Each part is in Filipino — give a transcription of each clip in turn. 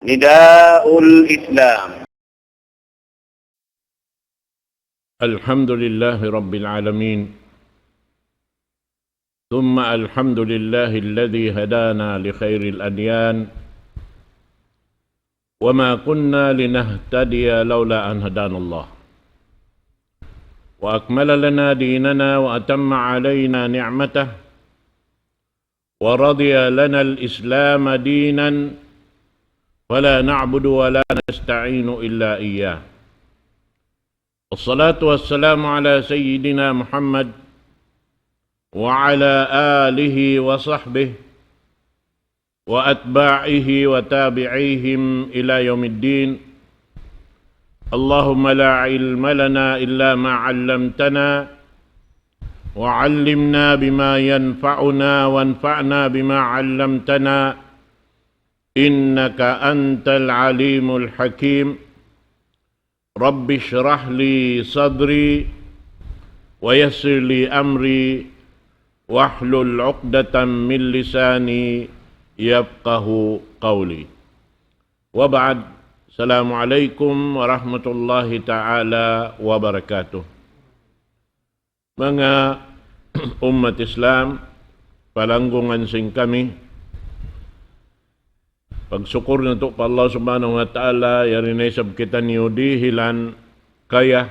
نداء الإسلام. الحمد لله رب العالمين، ثم الحمد لله الذي هدانا لخير الأديان، وما كنا لنهتدي لولا أن هدانا الله، وأكمل لنا ديننا وأتم علينا نعمته، ورضي لنا الإسلام دينا، فلا نعبد ولا نستعين إلا إياه. الصلاة والسلام على سيدنا محمد وعلى آله وصحبه وأتباعه وتابعيهم إلى يوم الدين. اللهم لا علم لنا إلا ما علمتنا، وعلمنا بما ينفعنا وانفعنا بما علمتنا، إنك أنت العليم الحكيم. رب اشرح لي صدري ويسر لي أمري واحلل عقدة من لساني يفقه قولي. وبعد، السلام عليكم ورحمة الله تعالى وبركاته. Mga umat Islam, palanggungan sing kami, pagsukur na to pa Allah subhanahu wa ta'ala, yarinay kita niyo dihilan kaya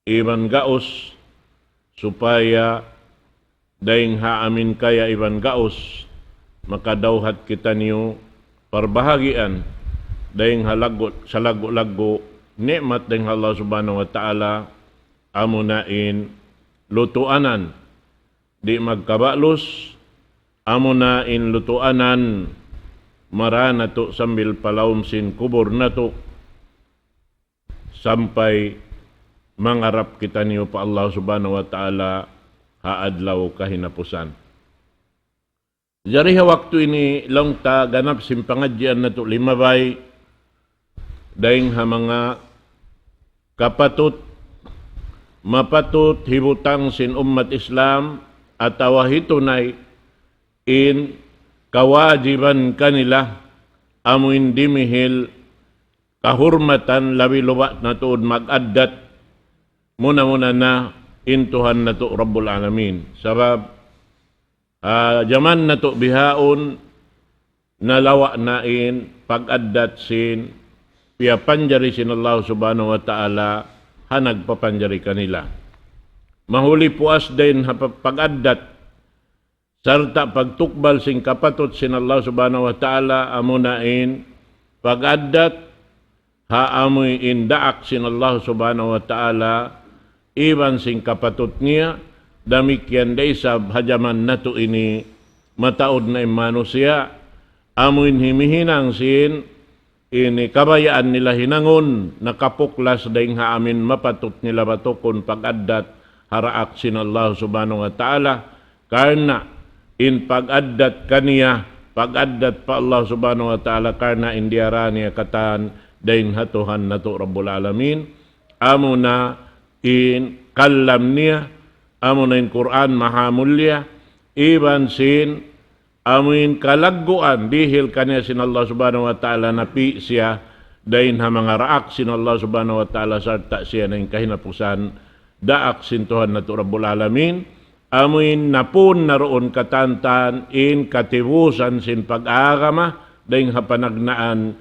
iban gaos, supaya daing haamin kaya iban gaos, makadawhat kita niyo parbahagian daing halagot sa lago-lago nikmat daing Allah subhanahu wa ta'ala, amunain lutuanan di magkabalos, amunain lutuanan marana to sambil palawom sin kubur na to, sampai mangarap kita niyo pa Allah subhanahu wa ta'ala haadlaw kahinapusan. Jariha waktu ini lang ta ganap simpangadyan na to limabay daing ha mga kapatut mapatut hibutang sin umat Islam at awahitunay in kawajiban kanila amuin dimihil kahurmatan labi luwa na tuod mag-addat muna na intuhan na to Rabbul Alamin. Sabab jaman na to bihaon nalawa nain pag-addat sin piyapanjari sin Allah subhanahu wa ta'ala hanag papanjari kanila. Mahuli puas din pag-addat sarta pagtukbal sing kapatot sin Allah subhanahu wa ta'ala amunain pag-addat haamoy indaak sin Allah subhanahu wa ta'ala iban sing kapatot niya damikyan daysab hajaman nato ini mataod na manusia amuin himihinang sin ini kabayaan nila hinangon nakapuklas daing haamin mapatot nila batukon pag-addat haraak sin Allah subhanahu wa ta'ala karna in pag-addat kaniya, pag-addat pa Allah subhanahu wa ta'ala karna indiarani katan dain hatuhan na to Rabbul Alamin. Amo na in kalam niya, amo na in Quran mahamulya, iban sin amo in kalagguan dihil kaniya sin Allah subhanahu wa ta'ala napi siya dain ha mga raak sin Allah subhanahu wa ta'ala sarta siya na in kahinapusan daak sin Tuhan na to Rabbul Alamin. Amuin napun naroon katantan in katibusan sin pag-aagama daing hapanagnaan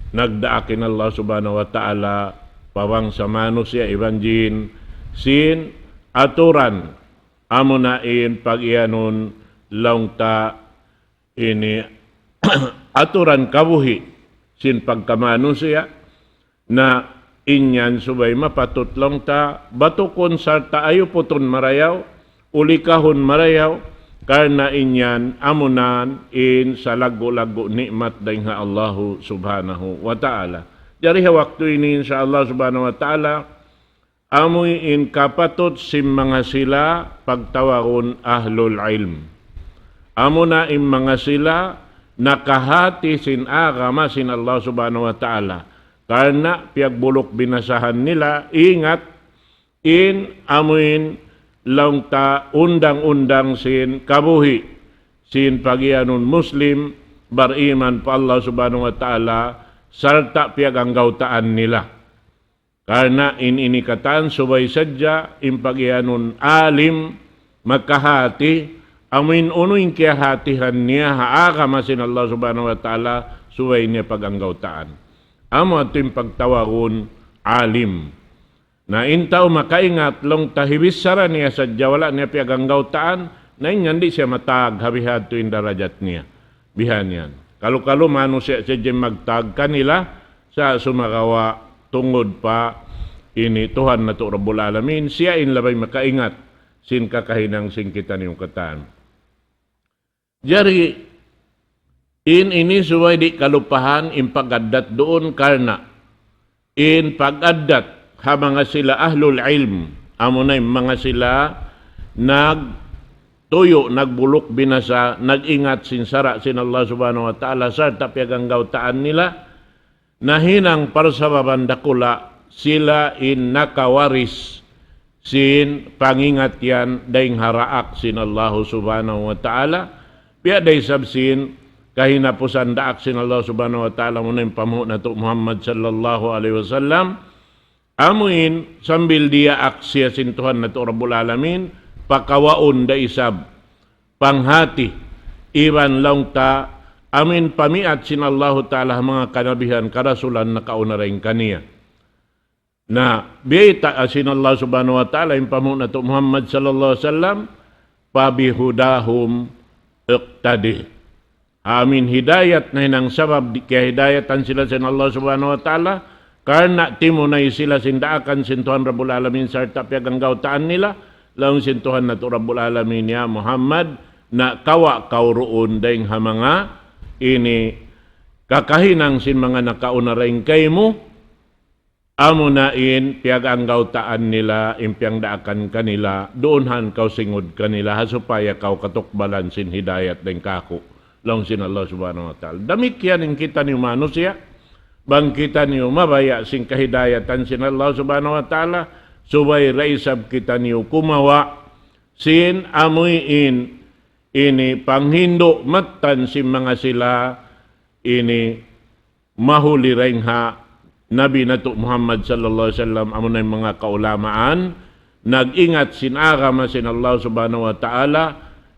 nagdaakin Allah subhanahu wa ta'ala pawang sa manusya ibanjin sin aturan amunain pag-ianon laungta ini aturan kabuhi sin pagkamanusya na inyan subay mapatut laungta batukon sarta ayo puton marayaw ulikahon marayaw karna inyan amunan in sa lago-lago nikmat daing ha Allahu subhanahu wa ta'ala. Jariha waktu ini insyaallah subhanahu wa ta'ala amoy in kapatot sim mga sila pagtawaron ahlul ilm. Amo na in mga sila nakahati sin agama sin Allah subhanahu wa ta'ala karna piagbulok binasahan nila ingat in amuin lang ta undang-undang sin kabuhi sin pagianon Muslim bariman pa Allah subhanahu wa ta'ala sarta piagangautaan nila. Karena inikatan subay sadya impagyanon alim magkahati amin unuing kiyahatihan niya haaka masin Allah subhanahu wa ta'ala subay niya paganggautaan. Amo ato yung pagtawagon alim. Na intaw makaingat long tahibis sara niya sadya wala niya piaganggautaan na hindi siya matag habihad to yung darajat niya. Bihan yan. Kalu-kalu mano siya magtag kanila sa sumakawa tungod pa ini Tuhan na to Rabbul Alamin, siya in labay makaingat sin kakahinang singkitan yung kataan. Jari, ini suway di kalupahan in pag-addat doon karna in pag-addat ha mga sila ahlul ilm, amo na mga sila nagtuyo, nagbulok binasa, nag-ingat sinsara sin Allah subhanahu wa ta'ala sa tapiagangautaan nila na hinang para sa babandakula sila in nakawaris sin pangingat yan daing haraak sin Allah subhanahu wa ta'ala piya day sabsin kahinapusan daak sin Allah subhanahu wa ta'ala muna yung pamuh na to Muhammad sallallahu alaihi wasallam amuin sambil dia aksya sin Tuhan na to Rabbul Alamin pakawaon da isab panghati iban lang ta amin pamiat sin Allah ta'ala mga kanabihan karasulan na kaunaraing kaniya. Na biyita sin Allah subhanahu wa ta'ala yung pamuno to Muhammad sallallahu alaihi wasallam pabihudahum iqtadi. Amin hidayat na hinang sabab kaya hidayatan sila sin Allah subhanahu wa ta'ala karena timunay sila sindaakan sin Tuhan Rabbul Alamin sarta piagangautaan nila laung sin Tuhan na to Rabbul Alamin ya Muhammad na kawa kauroon daing hamanga ini kakahinang sin mga nakaunaraing kay mo amo na in piagangautaan nila impiang daakan kanila doonhan kau singod kanila hasupaya kau katukbalan sin hidayat deng kako long sin Allah subhanahu wa ta'ala damikyan in kita ni manusia bang kita ni mabaya sin kahidayatan sin Allah subhanahu wa ta'ala subay raisab kita ni kumawa sin amuin ini panghindo matan sin mga sila ini mahuli rengha Nabi nato Muhammad sallallahu alaihi wasallam amo na mga kaulamaan nag-ingat sinara masin Allah subhanahu wa ta'ala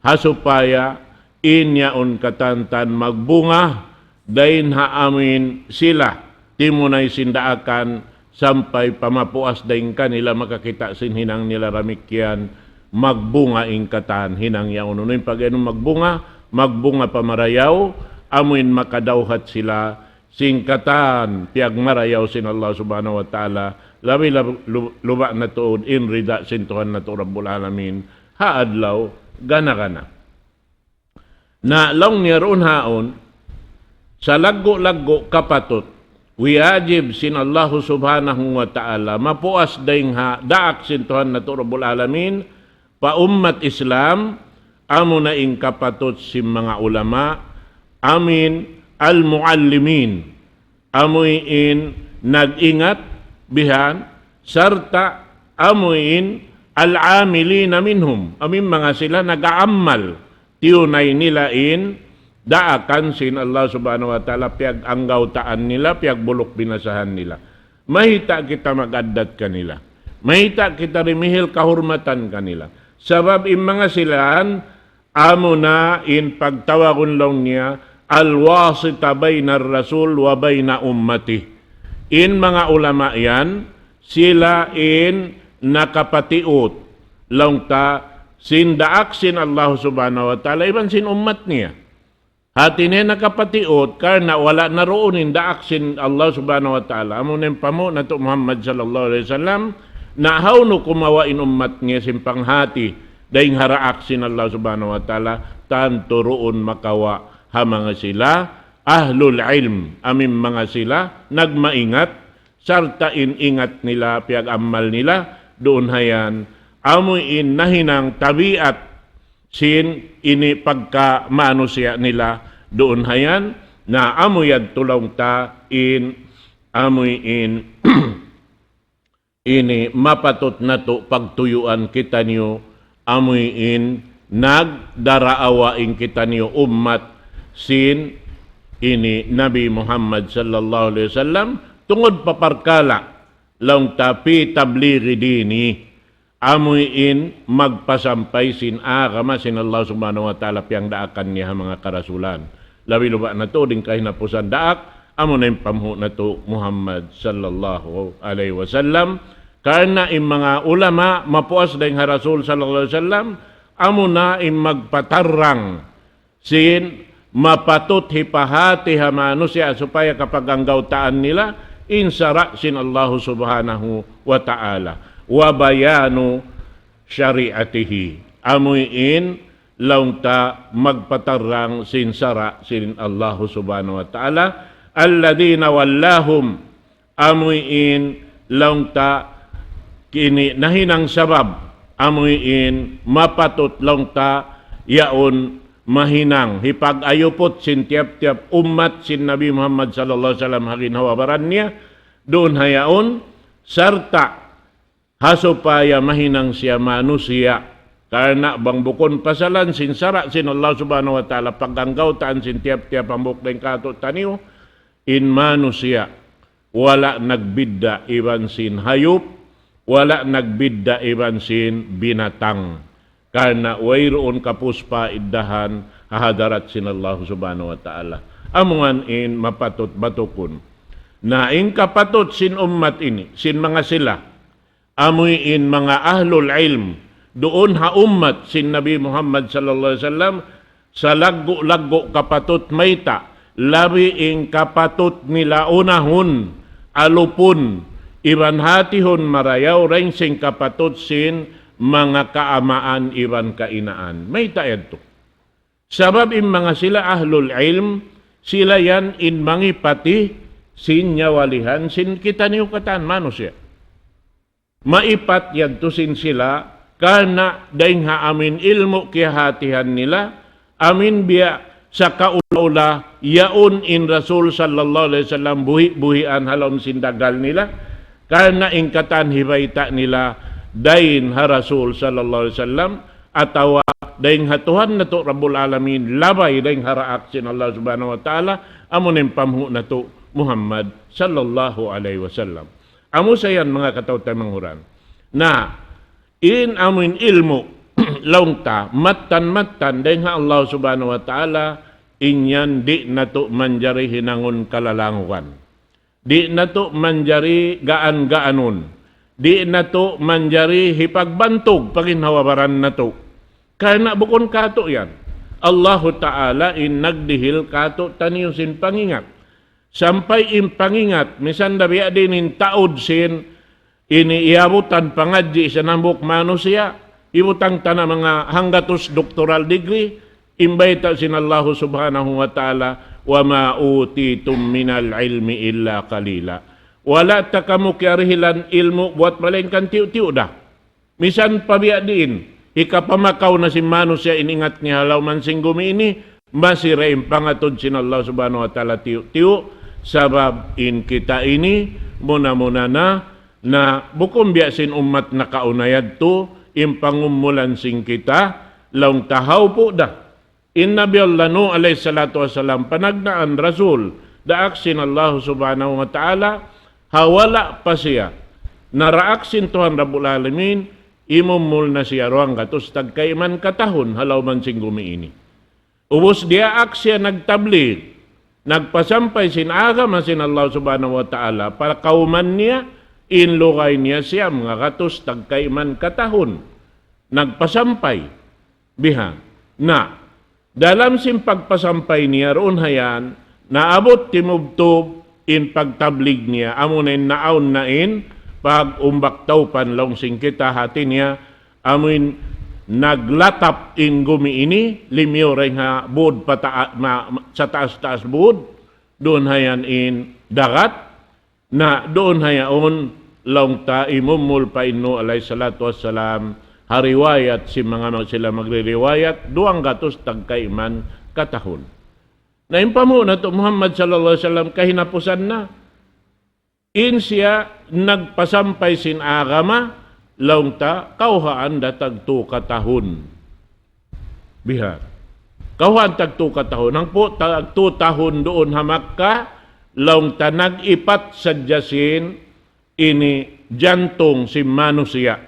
hasupaya inyaon katantan magbunga dain ha amin sila timunay sindaakan sampai pamapuas dain kanila makakita sin hinang nila ramikyan magbunga ingkatan hinang yaon unoy pag magbunga pamarayaw amuin makadawhat sila singkatan piag marayaw sin Allah subhanahu wa ta'ala labi luba na tuod in rida sin Tuhan na to Rabbul Alamin haadlaw gana na long niyaroon haon sa laggo kapatot wiyajib sin Allah subhanahu wa ta'ala mapuas daing ha daak sin Tuhan na to Rabbul Alamin pa ummat Islam amo na ing kapatot sin mga ulama amin al-muallimin amuin nag-ingat bihan sarta amuin al-amilina minhum amin mga sila nag-aamal tiyunay nila in daakan sin Allah subhanahu wa ta'ala piag anggautaan nila piag bulok binasahan nila mahita kita magaddat kanila mahita kita rimihil kahurmatan kanila sabab in mga silaan amo na in pagtawagon lang niya al-wasita bayna rasul wa bayna ummati. In mga ulama yan, sila in nakapatiot. Lang ta, sindaak sin Allah subhanahu wa ta'ala, iban sin ummat niya. Hati niya nakapatiot, karena wala naroon in daak sin Allah subhanahu wa ta'ala. Amo na pamo na to Muhammad sallallahu alaihi wasallam, na hawno kumawa in ummat niya sin panghati, daing haraak sin Allah subhanahu wa ta'ala, tanto roon makawa ha mga sila ahlul ilm amin mga sila nagmaingat sarta ingat nila piag amal nila doon hayan amuin nahinang tabiat sin ini pagka manusia nila doon hayan na amuyad tulong ta in amuin ini mapatot na to pagtuyuan kita niyo amuin nagdaraawain kita niyo ummat sin ini Nabi Muhammad sallallahu alaihi wasallam tungod paparkala laung tapi tablighi dini amuin magpasampay sin agama sin Allah subhanahu wa ta'ala piyang daakan niya mga karasulan. Labi luba na to din kahinapusan daak amo na yung pamhu na to Muhammad sallallahu alaihi wasallam. Karena yung mga ulama mapuas dahil Rasul sallallahu alaihi wasallam amo na yung magpatarang sin mapatut hipahati ha manusia supaya kapag ang gautaan nila insara sin Allah subhanahu wa ta'ala wa bayanu syariatihi amuin launta magpatarang sin sara sin Allah subhanahu wa ta'ala alladhina wallahum amuin launta kini nahinang sabab amuin mapatut launta yaon mahinang hipag-ayupot sin tiap-tiap umat sin Nabi Muhammad sallallahu alaihi wasallam haginhawabaran niya doon hayaon sarta hasupaya mahinang siya manusia karena bang bukon pasalan sin sara sin Allah subhanahu wa ta'ala paganggaw taan sin tiap-tiap ambok den kato taniw in manusia wala nagbidda iban sin hayop wala nagbidda iban sin binatang karena wayroon kapuspa iddahan hahadarat sin Allah subhanahu wa ta'ala amungan in mapatot batukon na in kapatot sin ummat ini sin mga sila amuy in mga ahlul ilm doon ha ummat sin Nabi Muhammad sallallahu alaihi wasallam sa laggo-laggo kapatot mayta labi in kapatot nila unahon alupon iban hatihon marayaw ring sing kapatot sin mga kaamaan iban kainaan. May taed to. Sabab in mga sila ahlul ilm, sila yan in mangipati sin nyawalihan sin kita niyo katan manusia. Maipat yan to sin sila karena daing ha amin ilmu kihatihan nila amin biya sa kaula-ula yaon in Rasul sallallahu alaihi wasallam buhi-buhian halom sin dagal nila karena ingkatan hibaita nila dain ha Rasul sallallahu alaihi wasallam atawa daing ha Tuhan na to Rabbul Alamin labay daing haraak sin Allah subhanahu wa ta'ala amunin pamhu na to Muhammad sallallahu alaihi wasallam. Amo sayan mga katawtan manghuran na in amin ilmu launta matan daing ha Allah subhanahu wa ta'ala inyan di na to manjari hinangon kalalanguan. Di na to manjari gaan-gaanon. Di na to manjari hipagbantog paginhawabaran na to. Karena bukon kato yan. Allah Ta'ala in nagdihil kato taniyo sin pangingat. Sampay in pangingat, misan dabiya din in taod sin iniiabutan pangadji sa nambok manusia, ibutang tana mga hanggatos doctoral degree, imbayta sin Allah Subhanahu wa Ta'ala wa ma utitum minal ilmi illa qalila. Wala ta kamu kiarihilan ilmu buat malengkan tiu-tiu dah. Misan pabiya din, ikapamakaw na si manusia iningat ni halaw man singgumi ini, masiraim pangatod sin Allah subhanahu wa ta'ala tiu-tiu, sabab in kita ini, muna-muna na bukom biyasin umat na kaunayad to, impangumulan sing kita, laung tahaw po dah. In Nabi Allah no alayhi salatu wasalam panagnaan Rasul daaksin Allah subhanahu wa ta'ala hawala pa siya naraaksin Tuhan Rabbul Alamin imumul na siya roang gatos tagkaiman katahon halaw man singgumi ini ubos dia aksya nagtablig nagpasampay sin agama sin Allah subhanahu wa ta'ala para kauman niya inlukay niya siya mga gatos tagkaiman katahon nagpasampay biha na dalam sim pagpasampay niya roon hayan, naabot timubtob in pagtablig niya, amunin naon nain, pag umbaktaw panlong sing kita hati niya, amuin naglatap in gumi ini, limyo rin ha bud sa taas-taas bud, doon hayan in dagat, na doon hayaon long ta imumul pa ino alayhi salatu wassalam, hariwayat si mga sila magririwayat duang gatos tagkaiman katahon. Na impamo na to Muhammad sallallahu alaihi wasallam kahinapusan na. In siya nagpasampay sin agama laung ta kauhaan datag to katahon. Bihar. Kawan tag 2 katahon. Ang po tag 2 tahon doon ha Makkah, laong tanag ipat sa jasin ini jantong si manusia.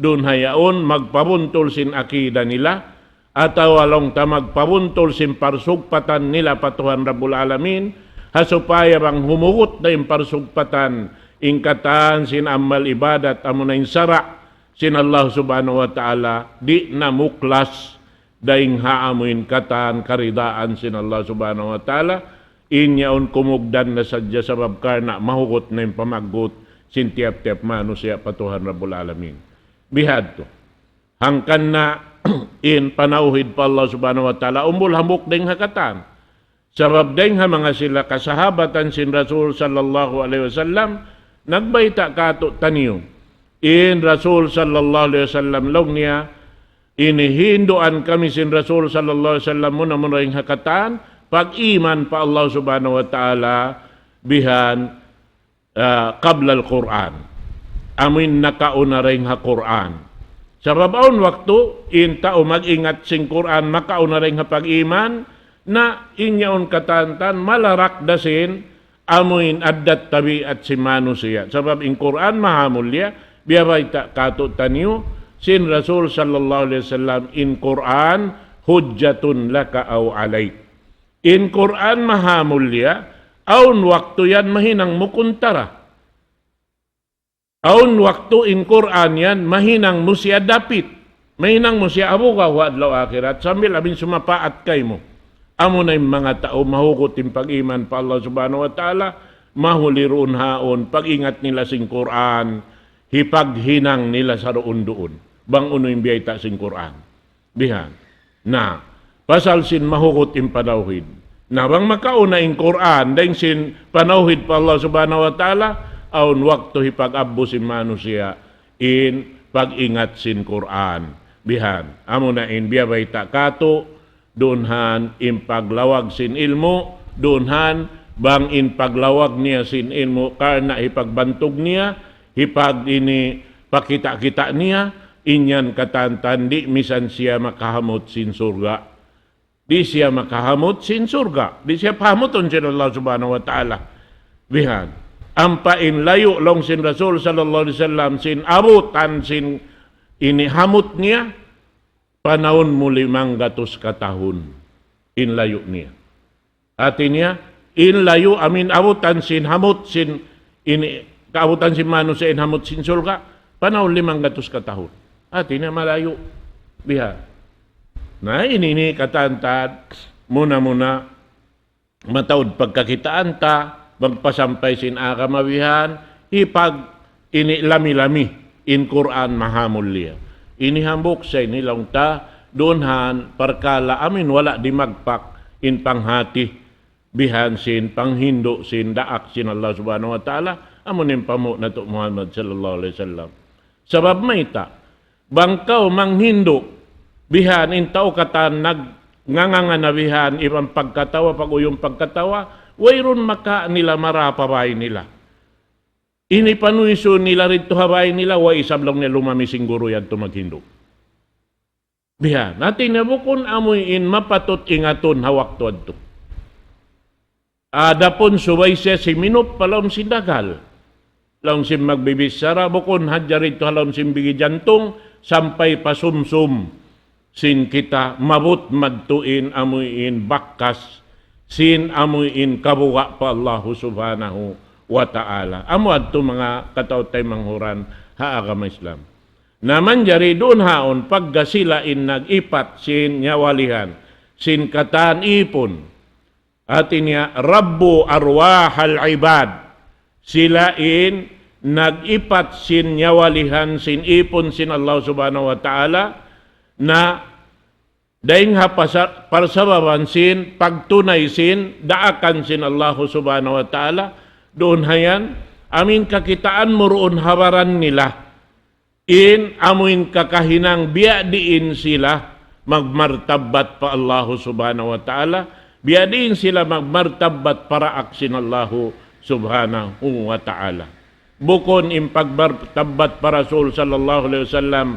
Doon hayaon magpabuntol sin akida nila ataw along ta magpabuntol sin parsugpatan nila patuhan Rabbul Alamin hasupaya bang humugot na yung parsugpatan ingkatan sin amal ibadat amo na insara sin Allah subhanahu wa ta'ala di na muklas daing haamuin katan karidaan sin Allah subhanahu wa ta'ala inyaon kumugdan na sadya sa babkarna mahugot na yung pamagot sin tiap-tiap manusia patuhan Rabbul Alamin. Bihad to. Hangkan na in panauhid pa Allah subhanahu wa ta'ala umbul hamok ding hakatan. Sabab ding ha mga sila kasahabatan sin Rasul sallallahu alaihi wasallam nagbayta kato taniyo. In Rasul sallallahu alaihi wasallam long niya inihinduan kami sin Rasul sallallahu alaihi wasallam muna ring hakatan pag-iman pa Allah subhanahu wa ta'ala bihan qabla al-Quran. Amin nakauna rin ha Quran. Sa babaon waktu, in tao mag-ingat sing Quran, makauna rin ha pag-iman, na inyaon katantan, malarak dasin, amuin addat tabi at si manusia. Sabab in Quran mahamulya, biyabay kato tanyo, sin Rasul sallallahu alaihi wasallam, in Quran, hujjatun laka aw alayk. In Quran mahamulya, aun waktu yan mahinang mukuntara. Aun waktu in Quran yan, mahinang mo siya dapit. Mahinang mo siya abuka wa adlaw akhirat. Sambil abin sumapaat kay mo. Amo na yung mga tao mahugot yung pag-iman pa Allah subhanahu wa ta'ala. Mahuliroon haon, pag-ingat nila sing Quran. Hipaghinang nila sa roon doon. Bang uno yung biyayta sing Quran. Bihan. Na, pasal sin mahugot yung panawhid. Na bang makauna yung Quran, dahil sin panawhid pa Allah subhanahu wa ta'ala, aun waktu hipag-abbo sin manusia in pag-ingat sin Quran. Bihan, amo na in biyabay kato, doonhan in paglawag sin ilmo, doonhan bang in paglawag niya sin ilmo, karna hipagbantog niya, hipag ini pakita-kita niya, inyan katantan, di misan siya makahamot sin surga. Di siya makahamot sin surga. Di siya pahamoton sin Allah subhanahu wa ta'ala. Bihan, ampain layo long sin Rasul sallallahu alaihi wasallam sin abutan sin inihamot niya panahon mo 500 katahon in layo niya. Ati niya in layo amin abutan sin hamot sin ini kaabutan sin mano sa inhamot sin surga panahon 500 katahon. Ati niya malayo biha. Na ini katantad muna mataod pagkakitaan ta magpasampay sin akamawihan, hipag ini lami-lami in Quran mahamulya. Ini hambok sa inilang ta, doonhan parkala amin wala di magpak in panghati, bihan sin panghindo sin daak sin Allah subhanahu wa ta'ala, amunin pamo na to Muhammad sallallahu alaihi wasallam. Sabab may ta, bangkaw manghindo, bihan in tao katan nanganganabihan ibang pagkatawa, pag-uyong pagkatawa, wayron maka nila marapabay nila. Ini panuiso nila rito habay nila, way isablong nila lumamising guro yan tumaghindo. Biha, natin nabukon amoy in mapatot ingaton hawak tuad to. Adapon subay siya si minop palom sindagal. Laong sim magbibisara, bukon hadya rito halom sim bigi jantong, sampay pasumsum. Sin kita mabut madtuin amoy in bakkas, sin amuin kabuga pa Allah subhanahu wa ta'ala. Amo adto mga katautay manghuran haagam Islam. Naman jari doon haon paggasila in nag-ipat sin nyawalihan, sin katan ipon. At niya Rabbu arwahal ibad. Sila in nag-ipat sin nyawalihan sin ipon sin Allah subhanahu wa ta'ala na daing parsababan sin, pagtunay sin, daakan sin Allah subhanahu wa ta'ala, doon hayan, amin kakitaan mo roon habaran nila, in amuin kakahinang biadiin sila, magmartabat pa Allah subhanahu wa ta'ala, biadiin sila magmartabat para aksin Allah subhanahu wa ta'ala. Bukon impagmartabat para Rasul sallallahu alaihi wasallam,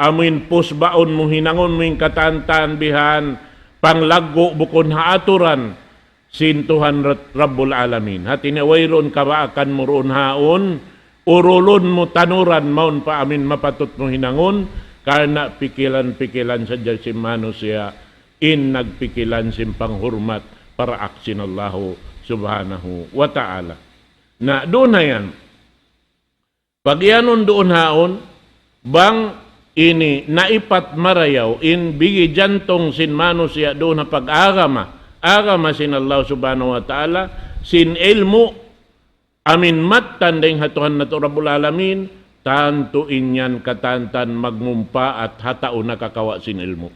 amin pusbaon mo hinangon mo yung katantan bihan panglago bukon haaturan sin Tuhan Rabbul Alamin. Hati ni wayron kabaakan mo roon haon, urulon mo tanuran maun pa amin mapatut mo hinangon, karena pikilan-pikilan sa si manusia in nagpikilan sin panghurmat para aksin Allahu subhanahu wa ta'ala. Na doon na yan. Pag yanon doon haon, bang ini naipat marayaw in bigi jantong sin manusia doon na agama sin Allah subhanahu wa ta'ala, sin ilmu, amin matan deng hatuhan na to Rabbul Alamin, tanto inyan katantan magmumpa at hatao nakakawa sin ilmu.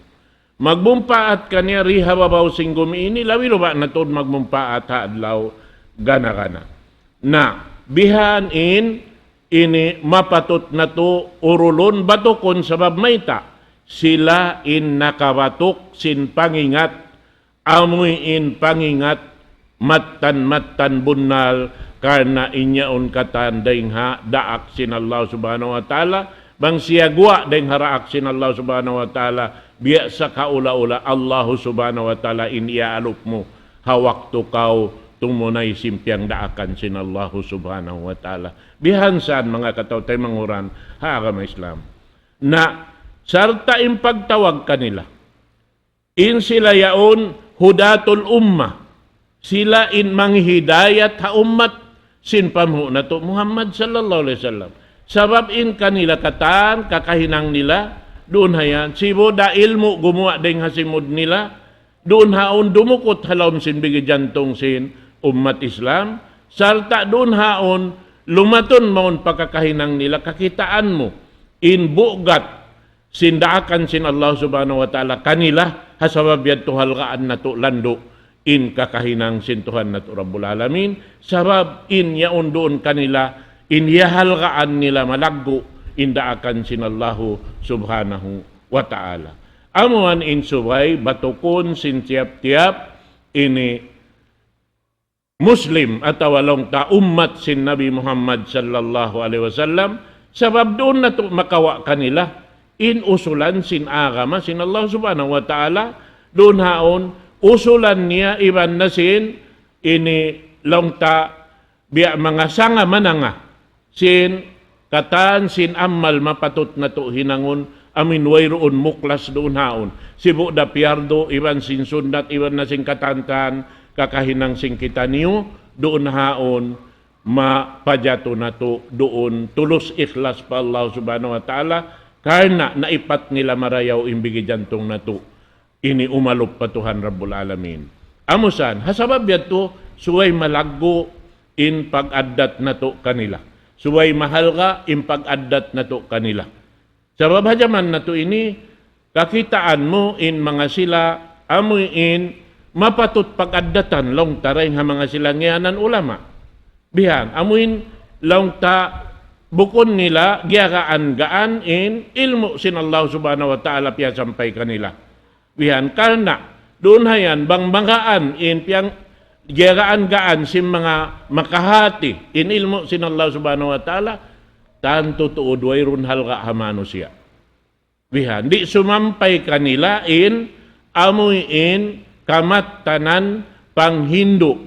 Magmumpa at kanya riha babaw sing gumiini, lawi ba na to magmumpa at haadlaw gana-gana. Na bihan ini mapatot na to urulon batokon sabab mayta, sila in nakabatok sin pangingat, amoy in pangingat, matan bunal, karena inyaon katan daing ha daak sin Allah subhanahu wa ta'ala, bang siya gua daing haraak sin Allah subhanahu wa ta'ala, biasa kaula-ula Allah subhanahu wa ta'ala in iaalok mo, hawak to kau tumunay simpiang daakan sin Allah subhanahu wa ta'ala. Bihan saan mga kataw tayo manguran, agama Islam, na sarta in pagtawag kanila, in sila yaon hudatul ummah, sila in manghidayat ha ummat, sin pamhu na to Muhammad sallallahu alaihi wasallam. Sabab in kanila katan, kakahinang nila, doon hayan, sibo da ilmu gumawa ding hasimod nila, doon haon dumukot halom sin bigi jantong sin ummat Islam, sarta doon haon lumaton maun pagkakahinang nila, kakitaan mo, in bugat, sindaakan sin Allah subhanahu wa ta'ala kanila, hasabab yan tuhalgaan na to lando, in kakahinang sintuhan na Rabbul Alamin, sabab in yaon doon kanila, in yahalgaan nila malaggo, indaakan sin Allahu subhanahu wa ta'ala. Amuan in subay, batukon sin tiap-tiap, ini Muslim atau walong ta ummat sin Nabi Muhammad sallallahu alaihi wasallam, sabab doon na to makawa kanila, in usulan sin agama sin Allah subhanahu wa ta'ala, doon haon, usulan niya iban na sin ini longta biya mga sanga mananga sin katan sin amal mapatot na to hinangon amin wayroon muklas doon haon sibu da piardo iban sin sundat iban na sin katantan kakahinang sin kita niyo doon haon mapajato na to doon tulus ikhlas pa Allah subhanahu wa ta'ala karena naipat nila marayaw imbigi jantong na to ini umalop pa Tuhan Rabbul Alamin. Amusan, hasabab yato, suway malaggo in pag-addat na to kanila. Suway mahal ka in pag-addat na to kanila. Sabab hajaman na to ini, kakitaan mo in mga sila, amoy in, mapatut pag-addatan, long taray nga mga sila ngayanan ulama. Bihan, amoy long ta, bukon nila, giyagaan in, ilmu sin Allah subhanahu wa ta'ala piya sampay kanila. Bihan karena doon hayan banggaan in piyang geraan-gaan sin mga makahati in ilmu sin Allah subhanahu wa ta'ala tanto tuod wayrun halga ha manusia. Bihan di sumampay kanila in amoy in kamat tanan panghindo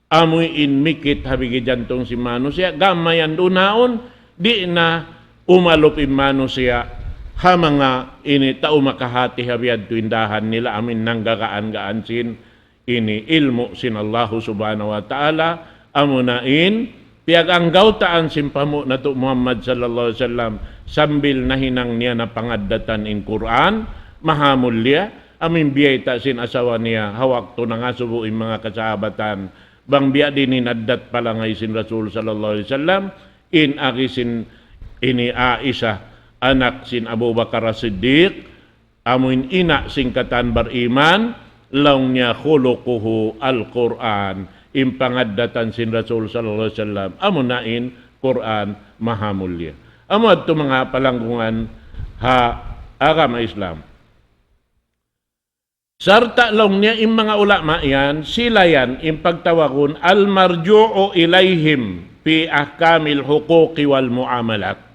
amoy in mikit habigi jantong si manusia gamayan doon haon di na umalop in manusia ha mga ini tao makahati habiyad tuindahan nila amin nang gagaan-gaan sin ini ilmu sin Allah subhanahu wa ta'ala amunain piaganggaw taan sin pamu na to Muhammad sallallahu alaihi wasallam sambil nahinang niya na pangaddatan in Quran mahamulya amin biyay ta sin asawa niya hawak to nga subo in mga kasahabatan bang biya din inaddat pala ngay sin Rasul sallallahu alaihi wasallam in akisin ini Aisha anak sin Abu Bakar As-Siddiq, amuin ina singkatan beriman, laung niya khuluquhu Al-Quran, impangaddatan sin Rasul sallallahu alaihi wasallam, amunain Quran mahamulya. Amo adto mga palanggungan ha agama Islam. Sarta laung niya im mga ulama yan, sila yan impagtawagon al-marju'u ilayhim fi ahkamil huquqi wal muamalat.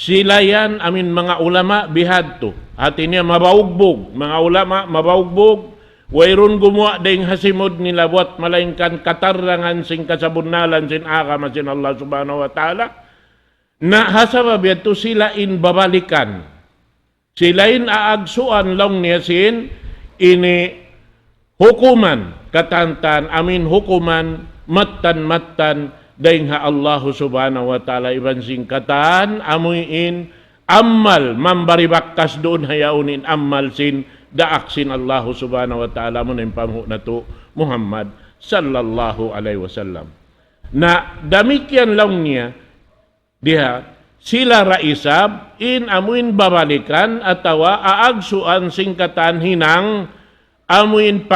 Sila yan, amin mga ulama, bihadto. At niya mabaugbog. Mga ulama, mabaugbog. Wayron gumawa ding hasimod nila buat malaingkan katarangan sing kasabunalan sin agama sin Allah subhanahu wa ta'ala. Na hasabab yato sila in babalikan. Sila in aagsuan lang niya sin ini hukuman. Katantan, amin hukuman, matan dahil ha Allah subhanahu wa ta'ala iban singkatan, amuin, ammal, mambaribakkas doon hayaunin, ammal sin, daaksin Allah subhanahu wa ta'ala mo na yung pamuho na to, Muhammad sallallahu alaihi wasallam. Na damikyan lang niya, diha, sila raisab, in amuin babalikan, atawa aagsuan singkatan hinang, amuin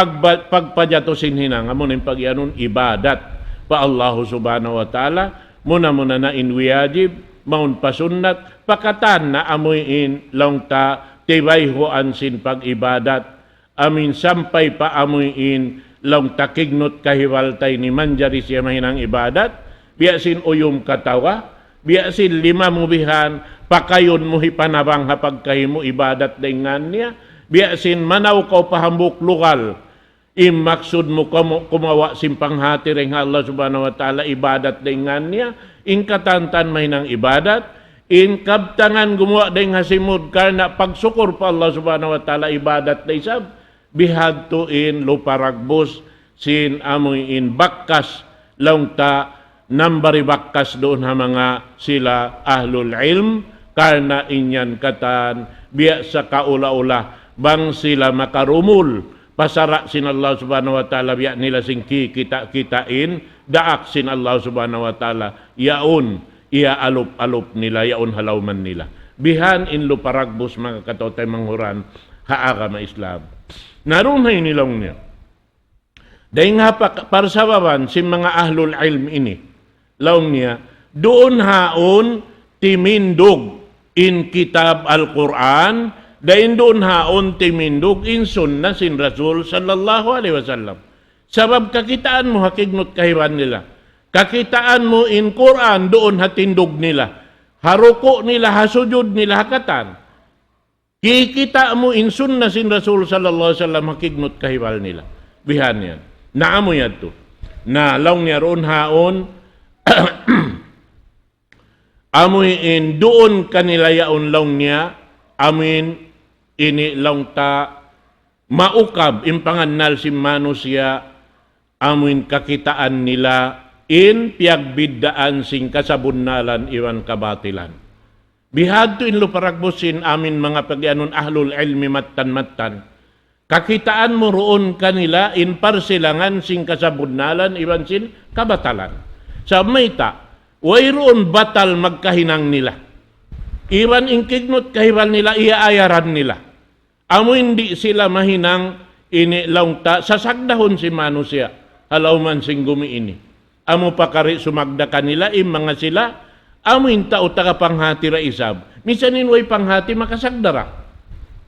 pagpajatusin hinang, amuin pagyanon ibadat, pa Allah subhanahu wa ta'ala, muna na inwiyajib, maun pasunat, pakatan na amuin lang ta, tibayhuan sin pag-ibadat, amin sampay pa amuin lang takignot kahiwaltay ni manjari siya mahinang ibadat, biyasin uyum katawa, biyasin lima mubihan, pakayon mo hipanabang hapagkahimo ibadat dengan niya, biyasin manaw kaw pahambuk lugal, maksud mo kumawa simpang hati ring Allah subhanahu wa ta'ala ibadat dengan niya, katantan may ng ibadat, kabtangan gumawa ding hasimud karena pagsukur pa Allah subhanahu wa ta'ala ibadat na isab, bihadto luparagbos sin amoy bakkas laungta nambari bakkas doon ha mga sila ahlul ilm karena inyan katan biya sa kaula-ula bang sila makarumul pasara sin Allah subhanahu wa ta'ala biya nila sing kita-kitain daak sin Allah subhanahu wa ta'ala yaon iya alup-alup nila yaon halawman nila bihan inlo paragbos mga katotay manghuran haagama Islam naroon na inilaw niya dahil nga parsababan sin mga ahlul ilm ini laong niya doon haon timindog in kitab al-Quran dahil doon haon timindog in sunnah sin Rasul sallallahu alaihi wasallam. Sabab kakitaan mo hakignot kahiwan nila. Kakitaan mo in Quran doon hatindog nila. Haruko nila, hasujud nila, hakatan. Kikita mo in sunnah sin Rasul sallallahu alaihi wasallam hakignot kahiwal nila. Bihan yan. Naamo yan to. Na laong niya roon haon amoy in doon kanila yaon laong niya amin ini lang ta maukab impangannal si manusia amin kakitaan nila in piagbiddaan sing kasabunnalan iwan kabatilan. Bihadto in luparagbosin amin mga pagyanon ahlul ilmi mattan. Kakitaan mo roon kanila in parsilangan sing kasabunnalan iwan sin kabatalan. Sa mayta, way roon batal magkahinang nila. Iwan ingkignot kahiwal nila, iaayaran nila. Amo hindi sila mahinang inilaungta, sasagdahon si manusia, halaw man sing gumiini. Amo pakari sumagda kanila, mga sila, amo inta o panghati ra isab. Misanin way panghati makasagdara.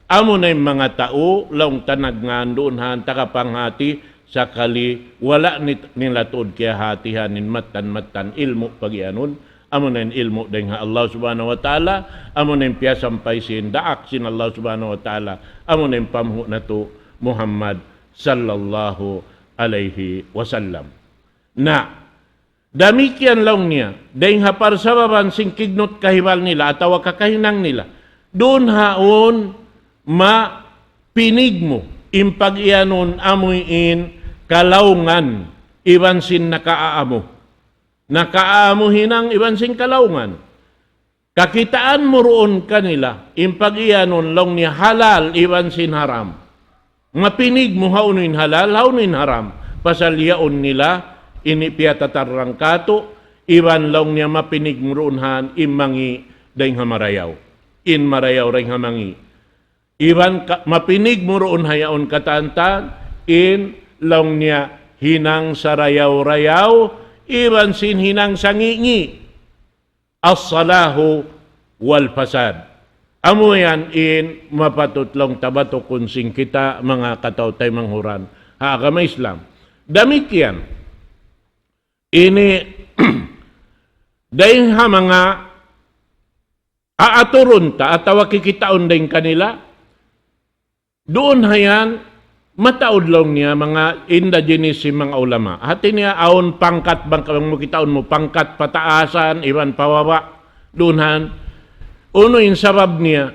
Amo na yung mga tao, laungta nagngandoon han, panghati, sakali wala nila tuod kaya hatihanin matan ilmu pagyanon. Amo na yung ilmu dahil Allah subhanahu wa ta'ala, amo na yung piyasampay sin daak sin Allah subhanahu wa ta'ala, amo na yung pamuho na to Muhammad sallallahu alaihi wasallam. Na, damikyan lang niya, dahil parsababan sing kignot kahiwal nila, atawa kakahinang nila, doon haon mapinig mo, impag-ianon amuin kalaungan, iban sin nakaaamo. Nakaamuhin ang iban sing kalaungan. Kakitaan mo roon kanila, impag-ianon lang niya halal, iban sin haram. Mapinig mo haunin halal, haunin haram. Pasalyaon nila, inipiyatatarang kato, iban lang niya mapinig mo roon han, imangi dahing hamarayaw. In marayaw ring hamangi. Iban mapinig mo roon hayaon katantan, in lang niya hinang sarayaw-rayaw, iban sin hinang sangingi, as-salahu wal fasad. Amo yan in mapatutlong tabato kunsing kita mga katautay manghuran. Haagama Islam. Damit yan. Ini dahil ha mga Aaturon ta, atawa kikitaon din kanila, doon hayan, mataod lang niya mga indigenous si mga ulama. Hati niya aon pangkat, bang mo kitaon mo, pangkat pataasan, iban pawaba, doon han, uno yung sabab niya,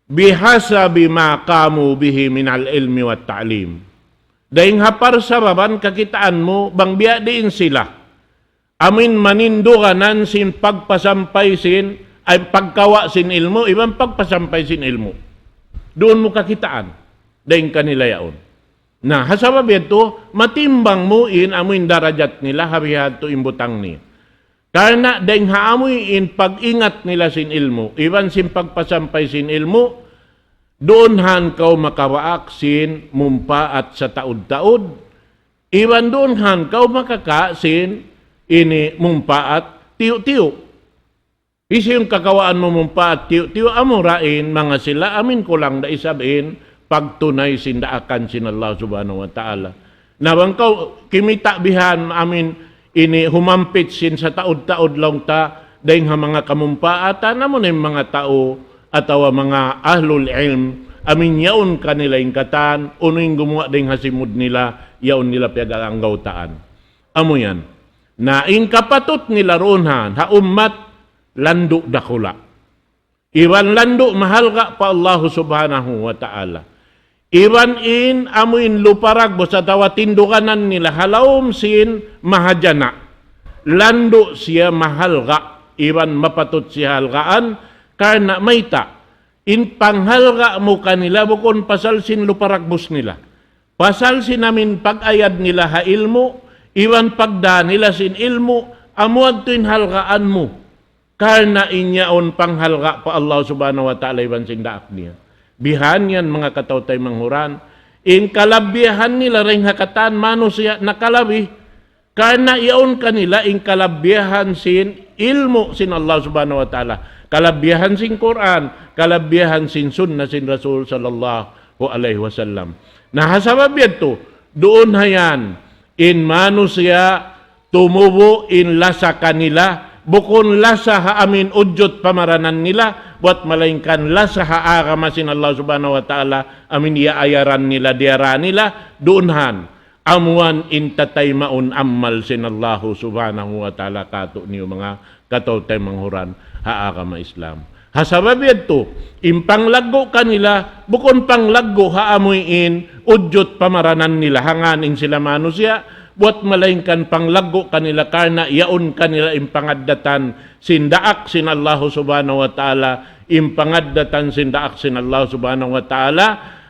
bihasabi ma kamu bihi minal ilmi wa ta'lim. Dahil hapar sababan kakitaan mo, bang biya diin sila. Amin manindukanan sin pagpasampay sin, ay pagkawa sin ilmo, ibang pagpasampay sin ilmo. Doon mo kakitaan, dahil kanila yaon. Nah, hasabab ito, matimbang mo in amoy darajat nila, habihat to imbutang niya. Karena dahil haamoy in pag-ingat nila sin ilmo, iban sin pagpasampay sin ilmo, doon han kau makawaak sin mumpa at sa taod-taod. Iwan doon han kau makakasin ini mumpa at tiyo-tiyo. Isi yung kakawaan mo mumpa at tiyo-tiyo amurain mga sila amin ko lang da isabihin pagtunay sindaakan sin Allah subhanahu wa ta'ala. Nawang kau kimita bihan amin ini humampit sin sa taod-taod lang ta dahil mga kamumpaatan namon yung mga tao atawa mga ahlul ilm, amin yaon kanila yung katan, uno yung gumawa din hasimud nila, yaon nila piagalanggaw taan. Amo yan. Na in kapatot nila roonhan, ha ummat, lando dakula. Iwan lando mahal ka pa Allah subhanahu wa ta'ala. Iwan in amuin luparag sa tawa tindukanan nila, halawom sin mahajana. Lando siya mahal ka, iwan mapatot siya halkaan, karena maita, in panghalga mo kanila, bukon pasal sin luparagbos nila. Pasal sin namin pag-ayad nila ha ilmo, iwan pagda nila sin ilmo, amuad to halgaan mo. Karena inyaon panghalga pa Allah subhanahu wa ta'ala iwan sin daak niya. Bihan yan mga katawtay manghuran, in kalabihan nila ring hakatan, mano siya nakalabi, karena iyaon kanila in kalabihan sin ilmo sin Allah subhanahu wa ta'ala. Kalabihan sin Quran, kalabihan sin sunnah sin Rasul sallallahu alaihi wasallam. Nah, sabab ito, doon hayan, in manusia tumubo in lasa kanila, bukon lasa ha amin udyot pamaranan nila, buat malaingkan lasa ha agama sin Allah subhanahu wa ta'ala, amin iaayaran nila, diara nila, doon han, amuan in tatay maun ammal sin Allah subhanahu wa ta'ala kato niyo mga katawtay manghuran ha agama Islam. Hasabab ito, impanglago kanila, bukon panglago haamuin, udyot pamaranan nila, hanganin sila manusia, buat malaingkan panglago kanila, karena yaon kanila impangaddatan sindaak sin Allah subhanahu wa ta'ala, impangaddatan sindaak sin Allah subhanahu wa ta'ala,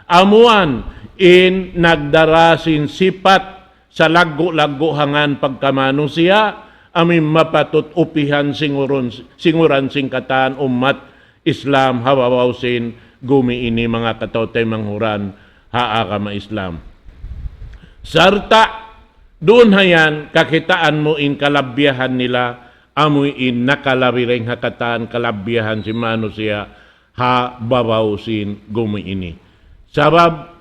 amuan in nagdarasin sipat sa lago-lago hangan pagkamanusia, amin mapatot upihan singuran singkatan umat Islam hawawaw sin gumi ini mga katawtay manghuran haagama Islam. Sarta doon hayan kakitaan mo in kalabyahan nila amoy in nakalabireng hakatan kalabyahan si manusia ha babaw sin gumi ini. Sabab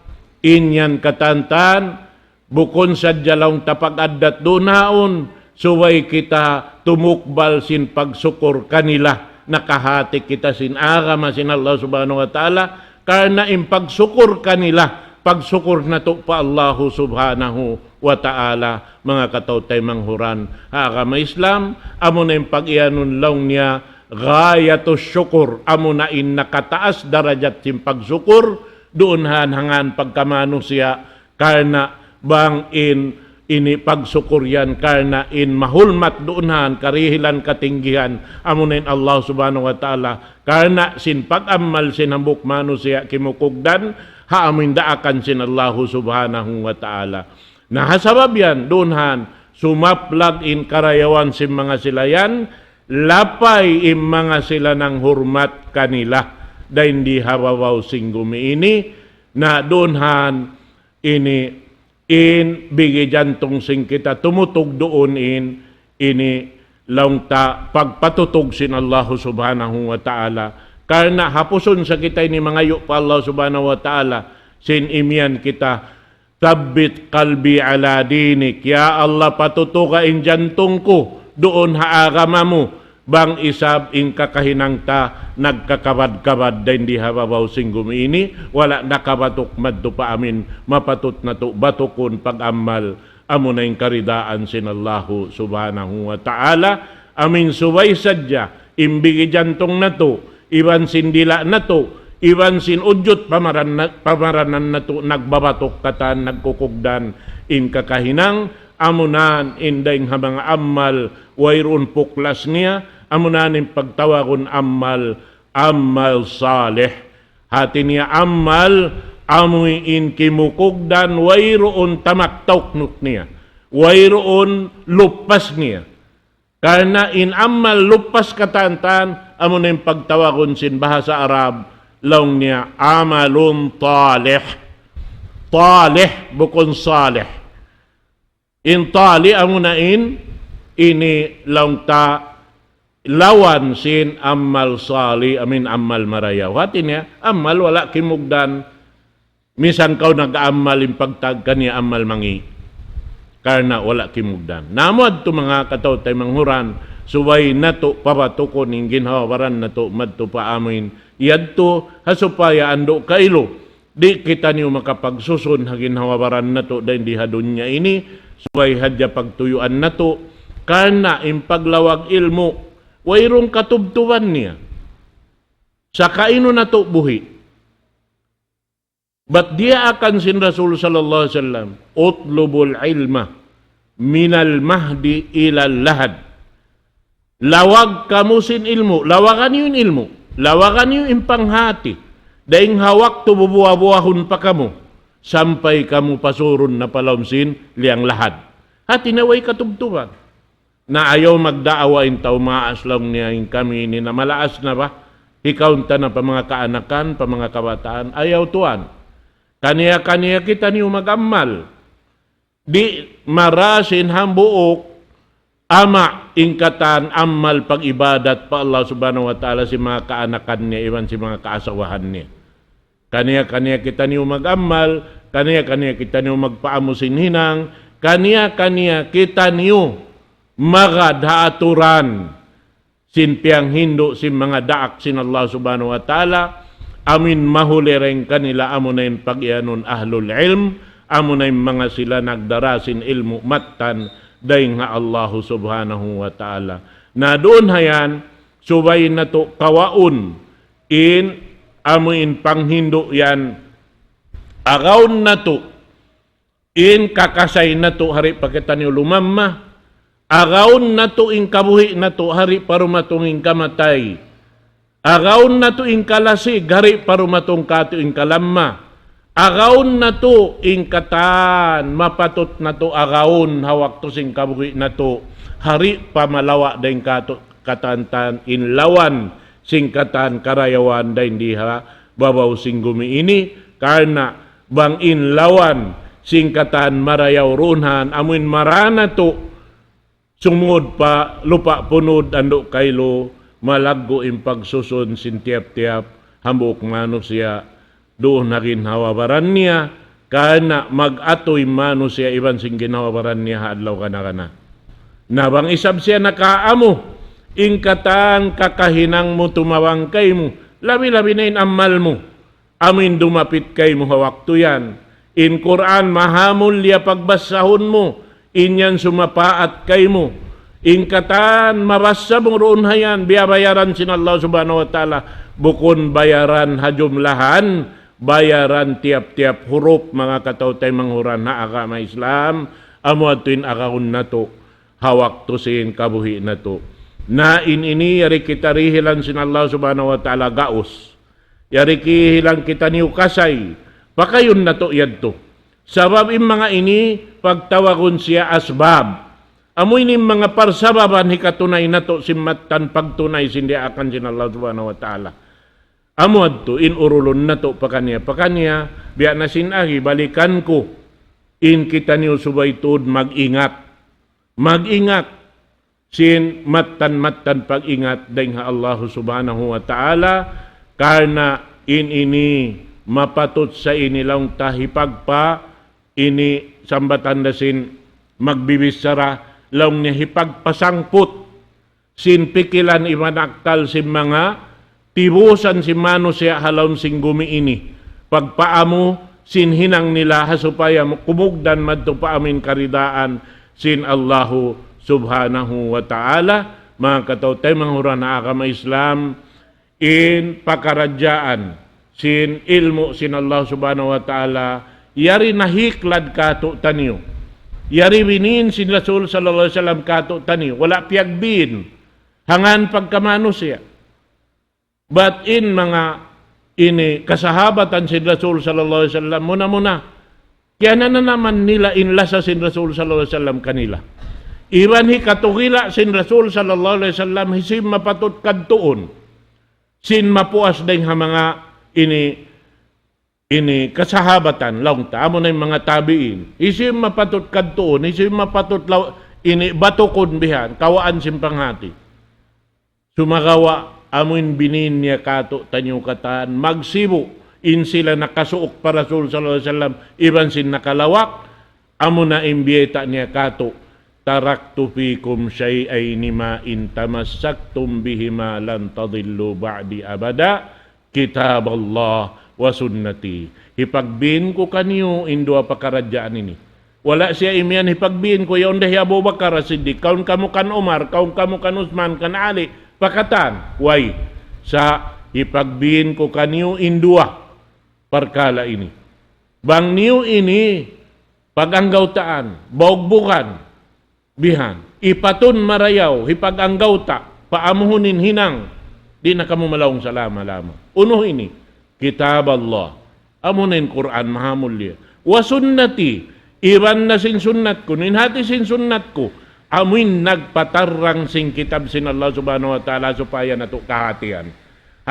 inyan katantan bukon sa jalong tapag-addat doon haon suway kita tumukbal sin pagsukor kanila, nakahati kita sin agama sin Allah subhanahu wa ta'ala, karena impagsukor kanila, pagsukor na to pa Allah subhanahu wa ta'ala, mga katawtay manghuran, agama Islam, amo na yung pag-ianon lang niya, gayatu syukur, amo na in nakataas darajat sin pagsukor, doon hangan pagkamano siya, karena bang ini pagsukuryan karena in mahulmat doonhan karihilan katinggihan amunin Allah subhanahu wa ta'ala karena sin pag-amal sin hambuk manusia kimukugdan haamin daakan sin Allah subhanahu wa ta'ala. Nah hasabab yan doonhan sumaplag in karayawan sin mga silayan lapay in mga sila ng hurmat kanila dahil hindi hawawaw sing gumi ini na doonhan ini in bigi jantong sing kita tumutog doon ini laungta pagpatutog sin Allah subhanahu wa ta'ala karena hapuson sa kita ini mga yu pa Allah subhanahu wa ta'ala sin imyan kita tabbit qalbi ala dinik ya Allah patutukain jantong ko doon haagama mo bang isab in kakahinangta nagkakabad-kabad dahin di hababaw sing gumiini, wala nakabatok madto pa amin, mapatut na to batukon pag-amal, amo na yung karidaan sinallahu subhanahu wa ta'ala, amin suway sadya, imbigi jantong na to, iban sindila na to, iban sin udyot pamaranan na to, nagbabatok katan, nagkukugdan, in kakahinang, amunan indaing mga amal, wayroon puklas niya, amunan in pagtawagon amal salih. Hati niya amal, amoy in kimukugdan, wayroon tamaktauknuk niya, wayroon lupas niya. Karena in amal lupas katantan, amunan in pagtawagon sin bahasa Arab, laong niya amalun talih. Talih bukon salih. In tali amunain ini laung ta lawan sin amal sali amin amal marayaw. Hatin niya amal wala kimugdan. Misan kau nag-amal in pagtag kaniya amal mangi. Karena wala kimugdan. Namod to mga kataw tay manghuran, suway nato pabatukon ing ginhawaran nato madto pa amin. Yadto hasupaya ando kailo. Di kita niyo makapagsusun hagin hawabaran nato dahil di hadun niya ini, suway hadya pagtuyuan nato, karena impaglawag ilmo, wayrong katubtuban niya. Sa kaino nato buhi. Ba't dia akan sin Rasul sallallahu alaihi wasallam, utlubul ilma minal mahdi ilal lahad. Lawag kamu sin ilmu, lawagan yun ilmu, lawagan yun impanghati. Daing hawak to bubuwa-buwahon pa kamo, sampay kamo pasurun na palawsin liang lahad. Hati naway katubtuban. Na ayaw magdaawain tao maaaslang niya yung kami ni na malaas na ba? Ikaunta na pa mga kaanakan, pa mga kabataan, ayaw tuan. Kaniya-kaniya kita niyo mag-amal. Di marasin hambuok, ama ingkatan amal pag-ibadat pa Allah subhanahu wa ta'ala si mga kaanakan niya, iwan si mga kaasawahan niya. Kaniya-kaniya kita niyo mag-amal, kaniya-kaniya kita niyo magpaamusin hinang, kaniya-kaniya kita niyo magadhaaturan sinpiang hindo sin mga daak sin Allah subhanahu wa ta'ala, amin mahulireng kanila amo na yung pag-ianon ahlul ilm, amo na yung mga sila nagdarasin ilmu matan, dahil nga Allah subhanahu wa ta'ala. Na doon hayan, subay na to kawaon, in amuin panghindo yan, agaw na to, in kakasay na to, hari pakita niyo lumamma, agaw na to, in kabuhi na to, hari parumatong in kamatay, agaw na to, in kalasig, hari parumatong kato in kalamma, agaon na to, ingkatan, mapatot na to, agaon, hawak to sing kabuhi na to, hari pamalawa daing katantan, inlawan, singkatan, karayawan, daing diha, babaw sing gumiini, karena bang inlawan, singkatan, marayaw runhan, amuin marana to, sumud pa, lupa punod, ando kaylo, malaggo in pagsusun, sintiap-tiap, hambuk mano siya, doon na ginhawabaran niya, kana mag-atoy mano siya, iban sing ginhawabaran niya, hadlaw kana. Nabang isab siya nakaamo, ingkatan kakahinang mo tumawang kay mo, labi-labi na inamal mo, amin dumapit kay mo hawak to yan. In Quran, mahamol liya pagbasahon mo, inyan sumapaat kay mo. Ingkatan, mabasa mong roon hayan, biyabayaran sin Allah subhanahu wa ta'ala, bukon bayaran hajumlahan, bayaran tiap-tiap huruf, mga kataw-tay manghuran na agama Islam, amo atuin akaun na to, hawak to sin kabuhi na to. Na ini yari kita rihilan sin Allah subhanahu wa ta'ala gaos. Yari kihilang kita niyo kasay. Pakayon na to yad to. Sabab yung mga ini, pagtawagon siya asbab. Amoy ni mga parsababan hikatunay na to simatan pagtunay sindi akan sin Allah subhanahu wa ta'ala. Amo to in urulon na to pakanya. Pakanya, biya na sinagi, balikan ko. In kita niyo subay tuod mag-ingat. Mag-ingat. Sin matan-matan pag-ingat dahil Allah subhanahu wa ta'ala, karena ini mapatot sa inilang tahipagpa, ini sambatan dasin magbibisara, laong niya hipagpasangput sin pikilan imanaktal sin mga tibusan si mano siya halawm sing gumi ini. Pagpaamo sin hinang nila hasupaya kumugdan madto paamin karidaan sin Allahu subhanahu wa ta'ala. Mga katautay, mga hura na akama Islam, in pakaradyaan sin ilmu sin Allah subhanahu wa ta'ala, yari nahiklad kato tanyo. Yari winin sin Rasul sallallahu alaihi wasallam kato tanyo. Wala piagbin. Hangan pagkamano siya. But in mga ini kasahabatan sin Rasul sallallahu alaihi wasallam, muna-muna, kaya na naman nila inlasa sin Rasul sallallahu alaihi wasallam kanila. Iban hi katugila sin Rasul sallallahu alaihi wasallam hisim mapatot kadtuon. Sin mapuas ding ha mga ini kasahabatan laung ta amo na yung mga tabiin. Hisim mapatot kadtuon, hisim mapatot ini batukon bihan, kawaan simpanghati. Sumagawa amuin binin niya kato tanyo kataan magsibo in sila nakasuok para Rasul sallallahu alaihi wasallam iban sin nakalawak amo na imbiyeta niya kato. Taraktu fikum syai'aini ma in tamassaktum bihima lan tadillu ba'di abada kitab Allah wa sunnati. Hipagbin ko kaniyo in dua pakaradyaan ini. Wala siya imian hipagbin ko yaon dahi Abu Bakar Siddiq, kaun kamu kan Umar, kaun kamu kan Utsman kan Ali, pakatan. Why? Sa hipagbin ko kaniyo in dua perkala ini. Bang niyo ini paganggautaan, baugbukan, bihan, ipatun marayaw, hipag-anggaw ta, paamuhunin hinang, di na kamo malawang salama-lama. Uno ini, kitab Allah, amunin Quran, mahamulya. Wa sunnati, iban na sin sunnat ko, ninhati sin sunnat ko, amuin nagpatarang sin kitab sin Allah subhanahu wa ta'ala, supaya nato kahatian.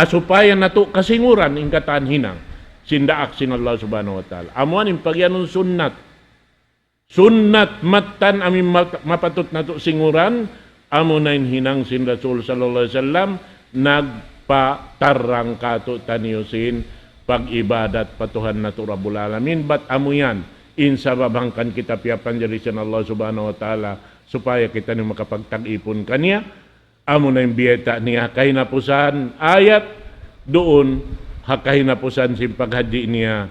Supaya nato kasinguran, ingkatan hinang, sindaak sin Allah subhanahu wa ta'ala. Amuan yung pagyanong sunnat, sunnat matan amin mapatot nato singuran amo na hinang sin Rasul sallallahu alaihi wasallam nagpatarang kato taniyusin pag-ibadat patuhan nato Rabbul Alamin bat amo yan in sa babangkan kita piapan jari sin Allah subhanahu wa ta'ala supaya kita ni makapagtag-ipon kaniya amo na yung biyeta niya kay napusan ayat doon hakay napusan sin paghaji niya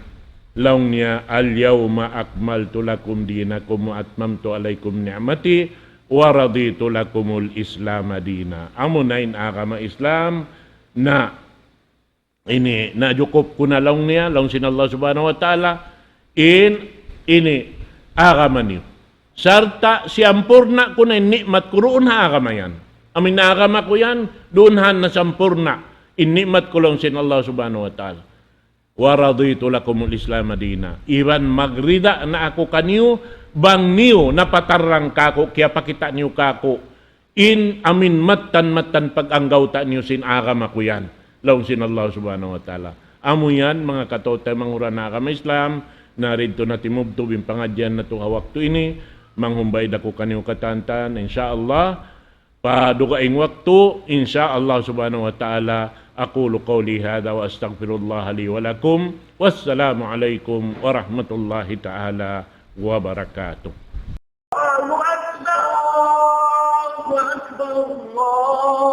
laung niya al-yawma akmaltu lakum dinakum wa atmamtu alaikum ni'mati wa raditu lakumul islam dina. Amo na in agama Islam na ini najukup ko na laung niya laung sin Allah subhanahu wa ta'ala ini agama niyo. Sarta siampurna ko na nikmat ko roon ha agama yan. Amin na agama ko yan doon han na sampurna in nikmat ko laung sin Allah subhanahu wa ta'ala. Wa raditu lakumul islam dina. Iban magrida na ako kaniyo bang niyo napatarang kako kaya pakita niyo kako in amin matan pag-anggaw ta niyo sin agama ko yan laung sin Allah subhanahu wa ta'ala. Amo yan mga katote mangura na agama Islam narito na timubto bin pangadyan na itong waktu ini manghumbay dako kaniyo katantan insyaallah padugaing waktu insyaallah subhanahu wa ta'ala. أقول قولي هذا وأستغفر الله لي ولكم والسلام عليكم ورحمة الله تعالى وبركاته. الله أكبر الله